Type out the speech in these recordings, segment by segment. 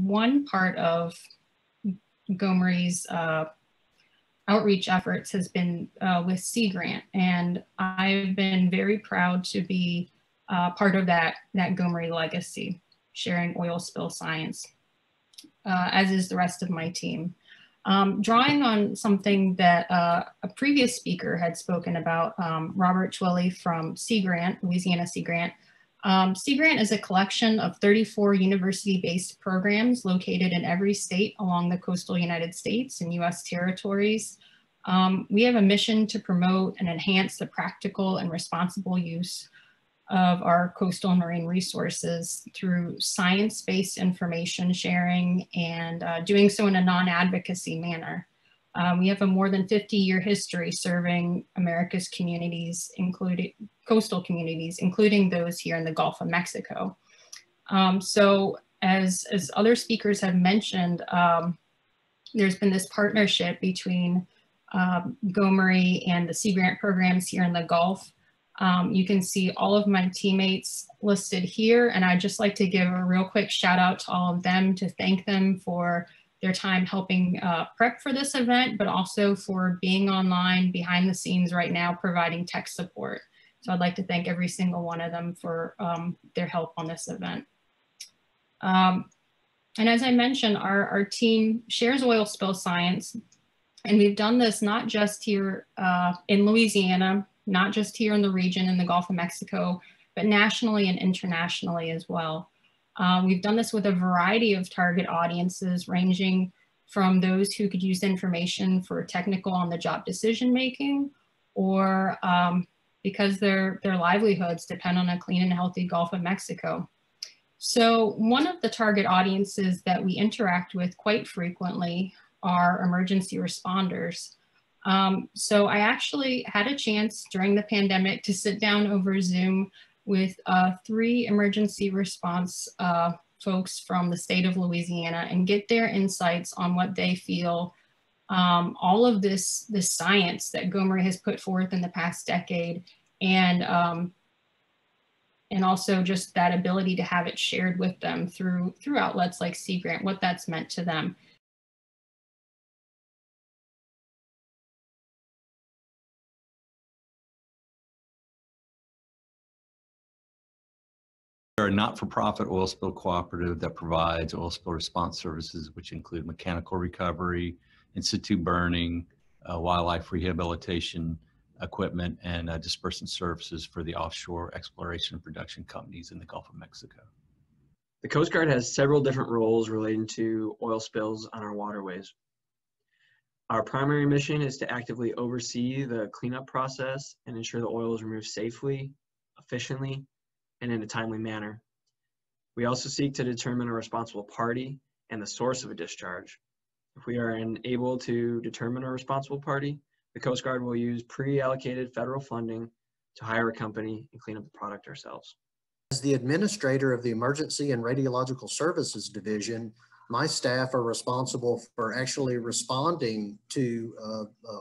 one part of Gomery's outreach efforts has been with Sea Grant, and I've been very proud to be part of that Gomery legacy, sharing oil spill science, as is the rest of my team. Drawing on something that a previous speaker had spoken about, Robert Twilley from Sea Grant, Louisiana Sea Grant. Sea Grant is a collection of 34 university-based programs located in every state along the coastal United States and US territories. We have a mission to promote and enhance the practical and responsible use of our coastal and marine resources through science-based information sharing and doing so in a non-advocacy manner. We have a more than 50-year history serving America's communities, including coastal communities, including those here in the Gulf of Mexico. So as other speakers have mentioned, there's been this partnership between Gomery and the Sea Grant programs here in the Gulf. You can see all of my teammates listed here, and I'd just like to give a real quick shout out to all of them to thank them for their time helping prep for this event, but also for being online behind the scenes right now, providing tech support. So I'd like to thank every single one of them for their help on this event. And as I mentioned, our team shares oil spill science, and we've done this not just here in Louisiana, not just here in the region in the Gulf of Mexico, but nationally and internationally as well. We've done this with a variety of target audiences, ranging from those who could use information for technical on-the-job decision-making, or because their livelihoods depend on a clean and healthy Gulf of Mexico. So one of the target audiences that we interact with quite frequently are emergency responders. So I actually had a chance during the pandemic to sit down over Zoom with 3 emergency response folks from the state of Louisiana and get their insights on what they feel all of this science that Gomery has put forth in the past decade, and also just that ability to have it shared with them through outlets like Sea Grant, what that's meant to them. We are a not-for-profit oil spill cooperative that provides oil spill response services, which include mechanical recovery, in-situ burning, wildlife rehabilitation equipment, and dispersant services for the offshore exploration and production companies in the Gulf of Mexico. The Coast Guard has several different roles relating to oil spills on our waterways. Our primary mission is to actively oversee the cleanup process and ensure the oil is removed safely, efficiently, and in a timely manner. We also seek to determine a responsible party and the source of a discharge. If we are unable to determine a responsible party, the Coast Guard will use pre-allocated federal funding to hire a company and clean up the product ourselves. As the administrator of the Emergency and Radiological Services Division, my staff are responsible for actually responding to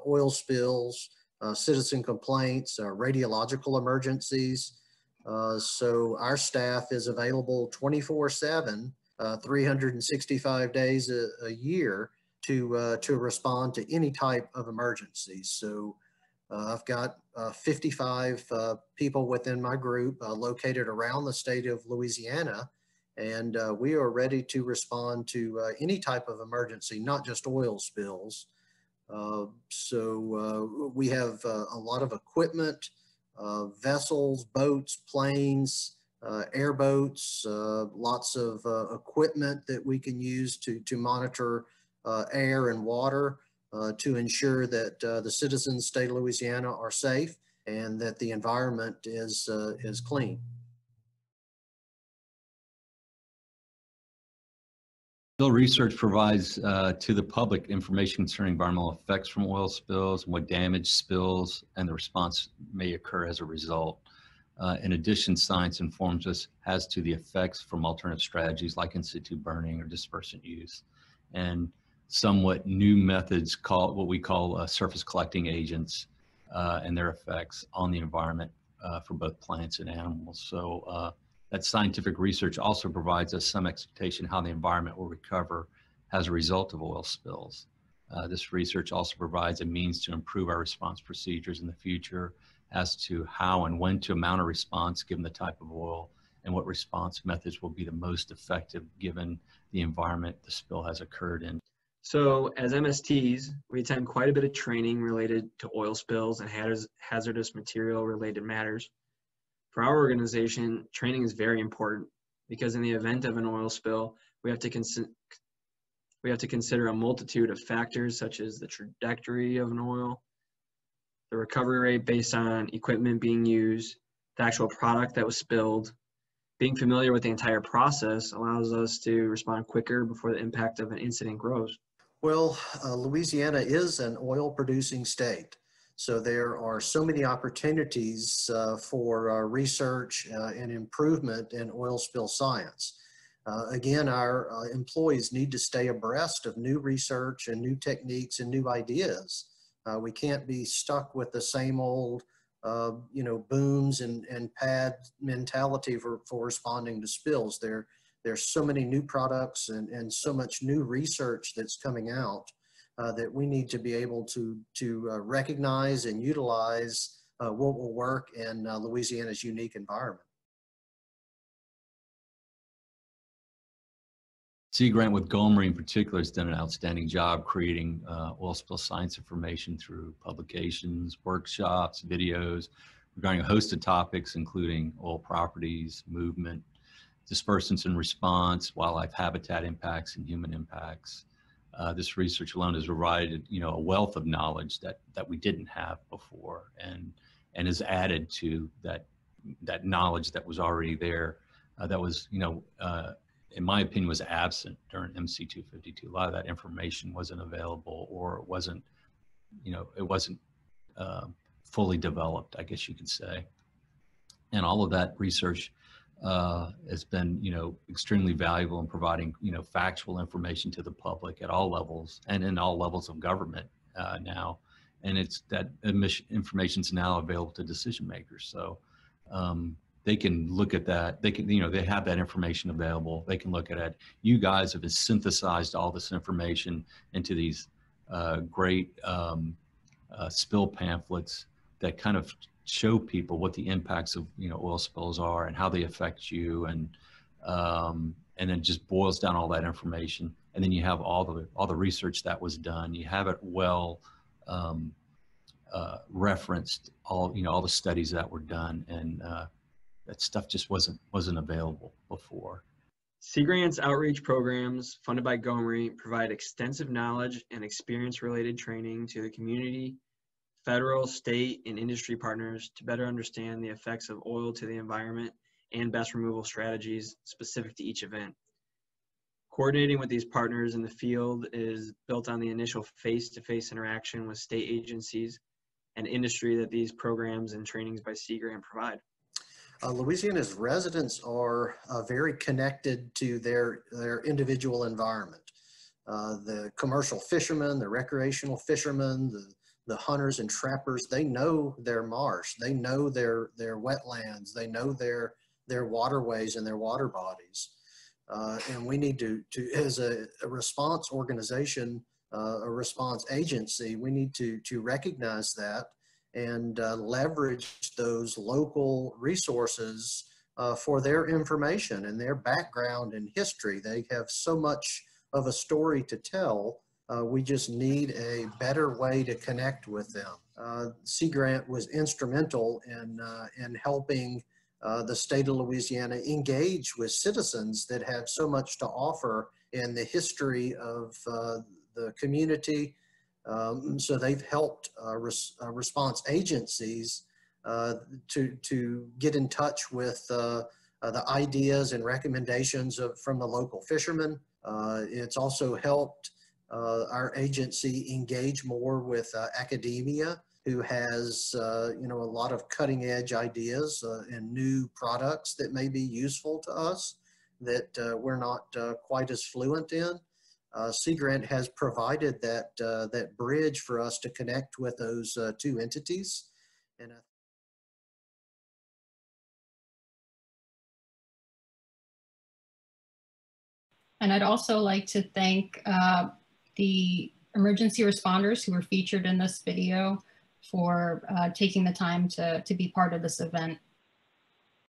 oil spills, citizen complaints, radiological emergencies. So our staff is available 24/7, 365 days a year to respond to any type of emergency. So I've got 55 people within my group located around the state of Louisiana, and we are ready to respond to any type of emergency, not just oil spills. So we have a lot of equipment, vessels, boats, planes, airboats, lots of equipment that we can use to monitor air and water to ensure that the citizens of the state of Louisiana are safe and that the environment is clean. Spill research provides to the public information concerning environmental effects from oil spills, and what damage spills and the response may occur as a result. In addition, science informs us as to the effects from alternative strategies like in-situ burning or dispersant use, and somewhat new methods what we call surface collecting agents and their effects on the environment for both plants and animals. So that scientific research also provides us some expectation how the environment will recover as a result of oil spills. This research also provides a means to improve our response procedures in the future as to how and when to mount a response given the type of oil, and what response methods will be the most effective given the environment the spill has occurred in. So as MSTs, we attend quite a bit of training related to oil spills and hazardous material related matters. For our organization, training is very important because in the event of an oil spill, we have to consider a multitude of factors such as the trajectory of an oil, the recovery rate based on equipment being used, the actual product that was spilled. Being familiar with the entire process allows us to respond quicker before the impact of an incident grows. Well, Louisiana is an oil producing state. So there are so many opportunities for research and improvement in oil spill science. Again, our employees need to stay abreast of new research and new techniques and new ideas. We can't be stuck with the same old, booms and pad mentality for responding to spills. There's so many new products and so much new research that's coming out that we need to be able to recognize and utilize what will work in Louisiana's unique environment. Sea Grant with Gomery in particular has done an outstanding job creating oil spill science information through publications, workshops, videos regarding a host of topics, including oil properties, movement, dispersants and response, wildlife habitat impacts, and human impacts. This research alone has provided, a wealth of knowledge that we didn't have before, and has added to that knowledge that was already there. That was, in my opinion, was absent during MC252. A lot of that information wasn't available, or it wasn't fully developed, I guess you could say. And all of that research has been, extremely valuable in providing, factual information to the public at all levels and in all levels of government now. And it's that information is now available to decision makers. So they can look at that. They can, they have that information available. They can look at it. You guys have synthesized all this information into these great spill pamphlets that kind of show people what the impacts of oil spills are and how they affect you, and then just boils down all that information. And then you have all the research that was done. You have it well referenced, all the studies that were done, and that stuff just wasn't available before. Sea Grant's outreach programs funded by Gomery provide extensive knowledge and experience-related training to the community, federal, state, and industry partners to better understand the effects of oil to the environment and best removal strategies specific to each event. Coordinating with these partners in the field is built on the initial face-to-face interaction with state agencies and industry that these programs and trainings by Sea Grant provide. Louisiana's residents are very connected to their individual environment. The commercial fishermen, the recreational fishermen, the hunters and trappers, they know their marsh, they know their wetlands, they know their waterways and their water bodies. And we need to as a response organization, a response agency, we need to recognize that and leverage those local resources for their information and their background and history. They have so much of a story to tell. We just need a better way to connect with them. Sea Grant was instrumental in helping the state of Louisiana engage with citizens that have so much to offer in the history of the community. So they've helped response agencies to get in touch with the ideas and recommendations from the local fishermen. It's also helped our agency engage more with academia, who has a lot of cutting edge ideas and new products that may be useful to us that we're not quite as fluent in. Sea Grant has provided that bridge for us to connect with those two entities. And And I'd also like to thank the emergency responders who were featured in this video for taking the time to be part of this event.